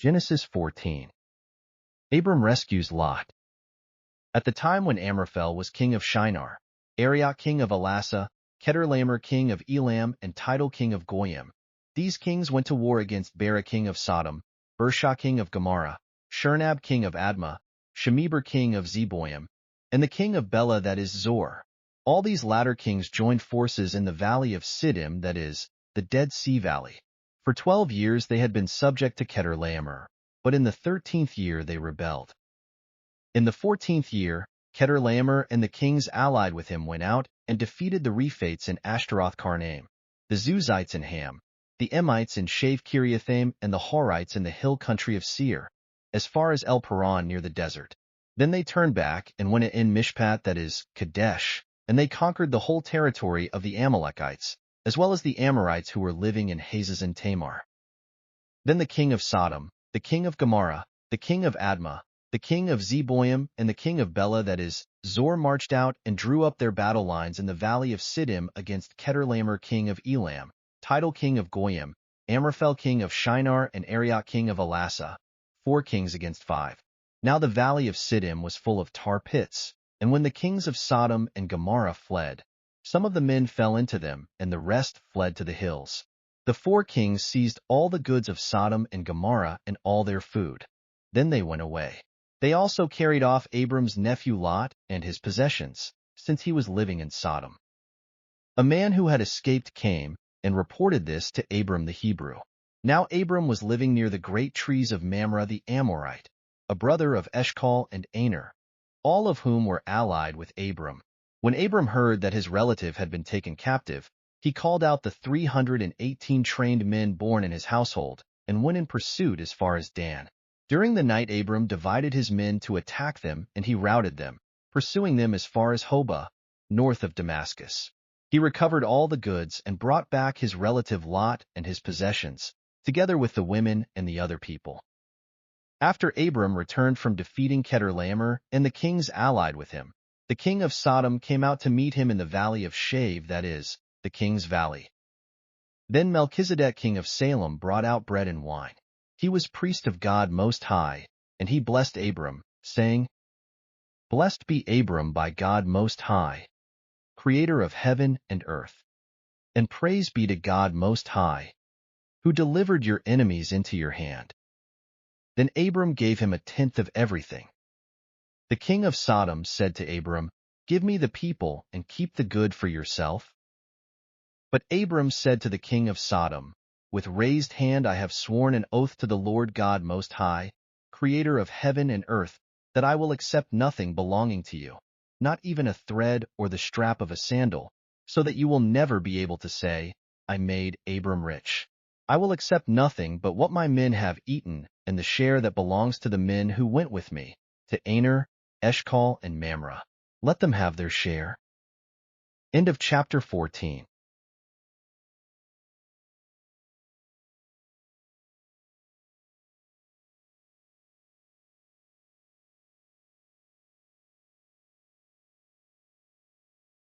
Genesis 14. Abram rescues Lot. At the time when Amraphel was king of Shinar, Arioch king of Elasa, Chedorlaomer king of Elam, and Tidal king of Goyim, these kings went to war against Bera king of Sodom, Bersha king of Gomorrah, Shurnab king of Admah, Shemeber king of Zeboim, and the king of Bela, that is Zor. All these latter kings joined forces in the valley of Siddim, that is, the Dead Sea Valley. For 12 years they had been subject to Chedorlaomer, but in the 13th year they rebelled. In the 14th year, Chedorlaomer and the kings allied with him went out and defeated the Rephates in Ashtaroth-Karnaim, the Zuzites in Ham, the Emites in Shave-Kiriathaim, and the Horites in the hill country of Seir, as far as El Paran near the desert. Then they turned back and went in Mishpat, that is, Kadesh, and they conquered the whole territory of the Amalekites, as well as the Amorites who were living in Hazaz and Tamar. Then the king of Sodom, the king of Gomorrah, the king of Admah, the king of Zeboim, and the king of Bela, that is, Zor, marched out and drew up their battle lines in the valley of Siddim against Chedorlaomer king of Elam, Tidal king of Goyim, Amraphel king of Shinar, and Arioch king of Elasa, 4 kings against 5. Now the valley of Siddim was full of tar pits, and when the kings of Sodom and Gomorrah fled, some of the men fell into them, and the rest fled to the hills. The 4 kings seized all the goods of Sodom and Gomorrah and all their food. Then they went away. They also carried off Abram's nephew Lot and his possessions, since he was living in Sodom. A man who had escaped came and reported this to Abram the Hebrew. Now Abram was living near the great trees of Mamre the Amorite, a brother of Eshcol and Aner, all of whom were allied with Abram. When Abram heard that his relative had been taken captive, he called out the 318 trained men born in his household and went in pursuit as far as Dan. During the night Abram divided his men to attack them, and he routed them, pursuing them as far as Hobah, north of Damascus. He recovered all the goods and brought back his relative Lot and his possessions, together with the women and the other people. After Abram returned from defeating Chedorlaomer and the kings allied with him, the king of Sodom came out to meet him in the valley of Shave, that is, the king's valley. Then Melchizedek king of Salem brought out bread and wine. He was priest of God Most High, and he blessed Abram, saying, "Blessed be Abram by God Most High, creator of heaven and earth. And praise be to God Most High, who delivered your enemies into your hand." Then Abram gave him 1/10 of everything. The king of Sodom said to Abram, "Give me the people and keep the good for yourself." But Abram said to the king of Sodom, "With raised hand I have sworn an oath to the Lord God Most High, creator of heaven and earth, that I will accept nothing belonging to you, not even a thread or the strap of a sandal, so that you will never be able to say, 'I made Abram rich.' I will accept nothing but what my men have eaten and the share that belongs to the men who went with me, to Aner, Eshcol, and Mamre. Let them have their share." End of chapter 14.